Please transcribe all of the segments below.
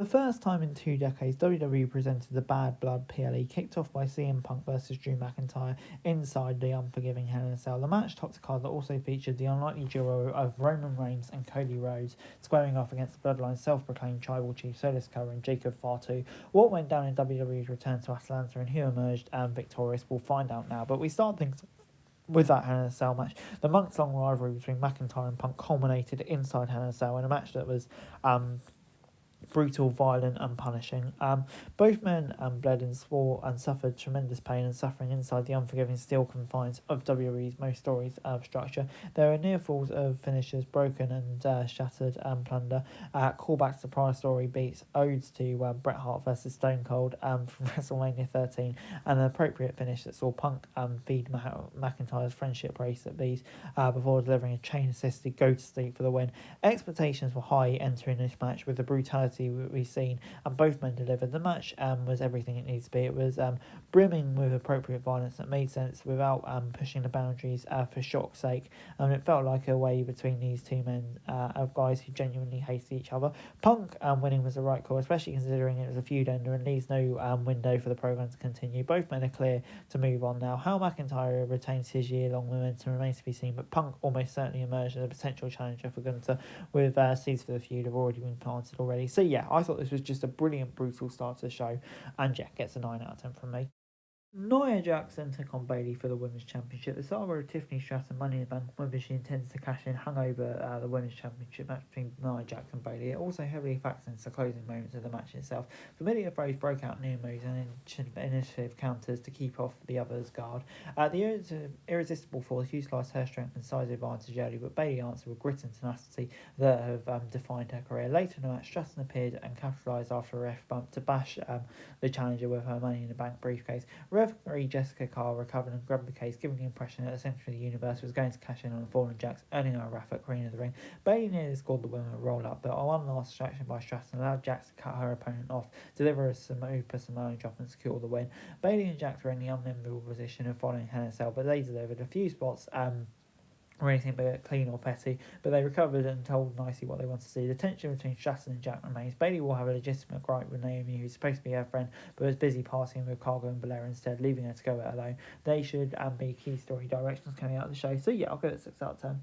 The first time in 2 decades, WWE presented the Bad Blood PLE, kicked off by CM Punk versus Drew McIntyre inside the unforgiving Hell in a Cell. The match topped a card that also featured the unlikely duo of Roman Reigns and Cody Rhodes squaring off against the Bloodline's self-proclaimed tribal chief Solis Sikoa and Jacob Fatu. What went down in WWE's return to Atlanta and who emerged victorious, we'll find out now. But we start things with that Hell in a Cell match. The months-long rivalry between McIntyre and Punk culminated inside Hell in a Cell in a match that was brutal, violent, and punishing. Both men bled and swore and suffered tremendous pain and suffering inside the unforgiving steel confines of WWE's most storied structure. There were near falls of finishes, broken and shattered plunder, callbacks to prior story beats, odes to Bret Hart versus Stone Cold from WrestleMania 13, and an appropriate finish that saw Punk feed McIntyre's friendship bracelet beads before delivering a chain-assisted go-to-sleep for the win. Expectations were high entering this match with the brutality we've seen, and both men delivered. The match was everything it needs to be. It was brimming with appropriate violence that made sense without pushing the boundaries for shock's sake. It felt like a way between these two men of guys who genuinely hated each other. Punk winning was the right call, especially considering it was a feud ender and leaves no window for the program to continue. Both men are clear to move on now. How McIntyre retains his year-long momentum remains to be seen, but Punk almost certainly emerged as a potential challenger for Gunther, with seeds for the feud have already been planted already. So yeah, I thought this was just a brilliant, brutal start to the show, and yeah, gets a 9 out of 10 from me. Nia Jackson took on Bayley for the Women's Championship. The saga of Tiffany Stratton Money in the Bank, whether she intends to cash in, hung over the Women's Championship match between Nia Jackson and Bayley. It also heavily factors into the closing moments of the match itself. Familiar phrase broke out new moves and initiative counters to keep off the other's guard. The irresistible force utilised her strength and size advantage early, but Bayley answered with grit and tenacity that have defined her career. Later in the match, Stratton appeared and capitalised after a ref bump to bash the challenger with her Money in the Bank briefcase. Referee Jessica Carr recovered and grabbed the case, giving the impression that the centre of the universe was going to cash in on the fallen Jacks, earning her a wrap at Queen of the Ring. Bayley nearly scored the win with a roll-up, but one last distraction by Stratton allowed Jax to cut her opponent off, deliver a Samoan drop and secure the win. Bayley and Jax were in the unenviable position of following Hell in a Cell, but they delivered a few spots or anything but clean or petty, but they recovered and told nicely what they wanted to see. The tension between Stratton and Jack remains. Bayley will have a legitimate gripe with Naomi, who's supposed to be her friend, but was busy partying with Cargo and Balor instead, leaving her to go it alone. They should be key story directions coming out of the show. So yeah, I'll give it 6 out of 10.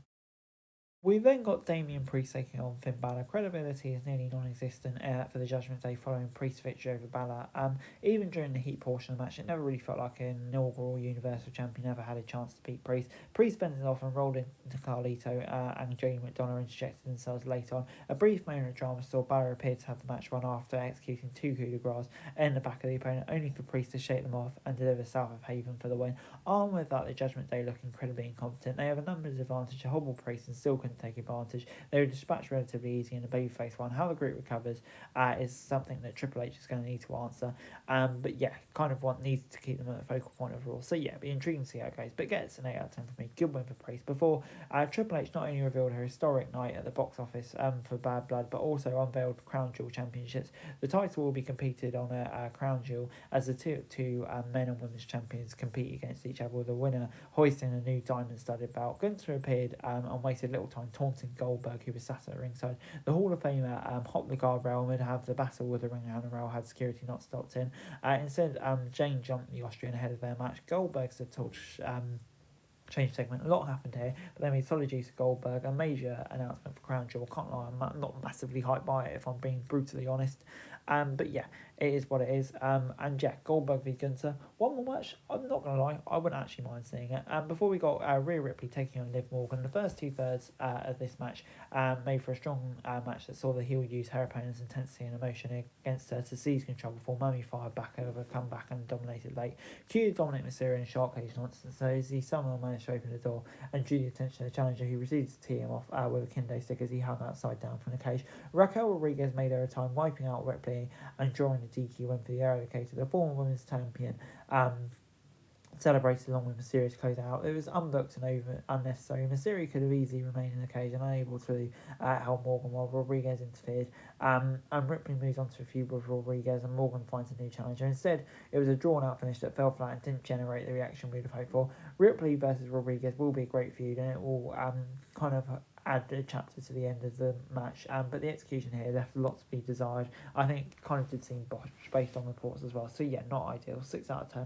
We then got Damian Priest taking on Finn Balor. Credibility is nearly non-existent for the Judgment Day following Priest's victory over Balor. Even during the heat portion of the match, it never really felt like an inaugural Universal Champion ever had a chance to beat Priest. Priest fended off and rolled into Carlito, and Jane McDonough interjected themselves late on. A brief moment of drama saw Balor appeared to have the match won after executing 2 coup de grace in the back of the opponent, only for Priest to shake them off and deliver South of Haven for the win. Armed with that, the Judgment Day look incredibly incompetent. They have a numbers advantage to hobble Priest and still couldn't take advantage. They were dispatched relatively easy in the babyface one. How the group recovers is something that Triple H is going to need to answer. But yeah, kind of needs to keep them at the focal point of Raw. So yeah, it'll be intriguing to see how it goes. But it gets an 8 out of 10 for me. Good win for Priest. Before Triple H not only revealed her historic night at the box office for Bad Blood, but also unveiled Crown Jewel Championships. The title will be competed on a Crown Jewel as the two men and women's champions compete against each other, with the winner hoisting a new diamond-studded belt. Gunther appeared and wasted little time taunting Goldberg, who was sat at ringside. The Hall of Famer hopped the guardrail and would have the battle with the ring handrail had security not stopped in. Instead, Jane jumped the Austrian ahead of their match. Goldberg said torch change segment. A lot happened here, but they made solid use of Goldberg. A major announcement for Crown Jewel. Can't lie, I'm not massively hyped by it if I'm being brutally honest. But yeah, it is what it is. And yeah, Goldberg v Gunther. One more match. I'm not gonna lie, I wouldn't actually mind seeing it. Before we got Rhea Ripley taking on Liv Morgan, the first 2/3 of this match made for a strong match that saw the heel use her opponent's intensity and emotion against her to seize control before Mummy fired back over, come back and dominated late. Q Dominic Mysterio and Shark Cage nonsense, so as he somehow managed to open the door and drew the attention of the challenger, who proceeded to tee him off with a kendo stick as he hung outside down from the cage. Raquel Rodriguez made her a time, wiping out Ripley and drawing the DQ win for the Eradicator. The former women's champion celebrated along with Mysterio to close out. It was unbooked and unnecessary. Mysterio could have easily remained in the cage and unable to help Morgan while Rodriguez interfered. And Ripley moves on to a feud with Rodriguez and Morgan finds a new challenger. Instead, it was a drawn-out finish that fell flat and didn't generate the reaction we'd have hoped for. Ripley versus Rodriguez will be a great feud, and it will kind of add a chapter to the end of the match. But the execution here left a lot to be desired. I think it kind of did seem botched based on reports as well. So yeah, not ideal. 6 out of 10.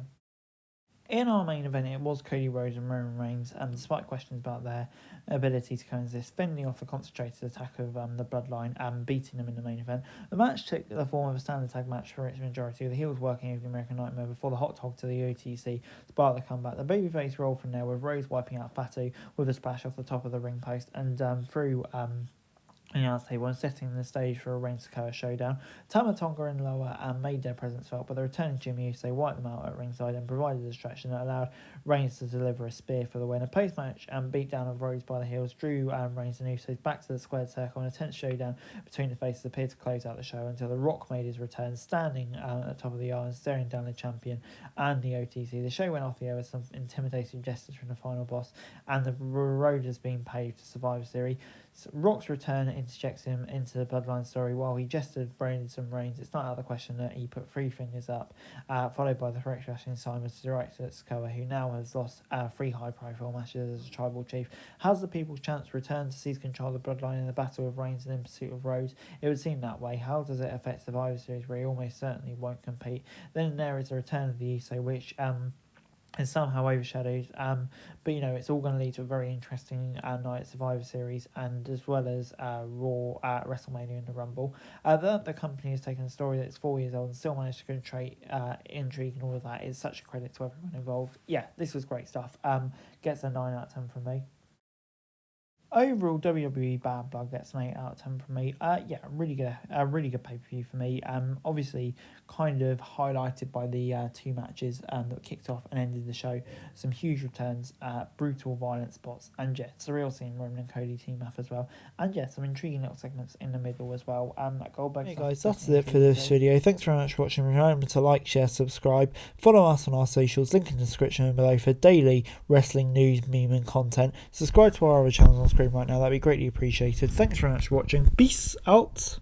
In our main event, it was Cody Rhodes and Roman Reigns, and despite questions about their ability to coexist, fending off a concentrated attack of the Bloodline and beating them in the main event. The match took the form of a standard tag match for its majority, with the heels working over the American Nightmare before the hot dog to the OTC sparked the comeback. The babyface rolled from there, with Rhodes wiping out Fatu with a splash off the top of the ring post and through announce table and setting the stage for a Reigns Sikoa showdown. Tama Tonga and Loa made their presence felt, but the returning Jimmy Uso wiped them out at ringside and provided a distraction that allowed Reigns to deliver a spear for the win. A post-match beatdown of Rhodes by the heels drew Reigns and Usos back to the squared circle, and a tense showdown between the faces appeared to close out the show until The Rock made his return, standing at the top of the aisle and staring down the champion and the OTC. The show went off the air with some intimidating gestures from the final boss, and the road has been paved to Survivor Series. Rock's return interjects him into the Bloodline story while he gestured Reigns and Reigns. It's not out of the question that he put 3 fingers up, followed by the correct wrestling assignment to direct at Sikoa, who now has lost 3 high-profile matches as a tribal chief. Has the People's Champs returned to seize control of the Bloodline in the battle with Reigns and in pursuit of Rhodes? It would seem that way. How does it affect Survivor Series, where he almost certainly won't compete? Then there is the return of the Uso, which is somehow overshadowed, but it's all going to lead to a very interesting night at Survivor Series, and as well as Raw, WrestleMania and the Rumble. The company has taken a story that's 4 years old and still managed to create intrigue and all of that. Is such a credit to everyone involved. Yeah, this was great stuff. Gets a 9 out of 10 from me. Overall, WWE Bad Blood gets an 8 out of 10 from me. Really good pay-per-view for me. Obviously, kind of highlighted by the 2 matches that kicked off and ended the show. Some huge returns, brutal, violent spots, and surreal seeing Roman and Cody team up as well. And some intriguing little segments in the middle as well. Goldberg. Hey guys, that's it for this video. Thanks very much for watching. Remember to like, share, subscribe, follow us on our socials. Link in the description below for daily wrestling news, meme, and content. Subscribe to our other channels on screen right now, that'd be greatly appreciated. Thanks very much for watching. Peace out.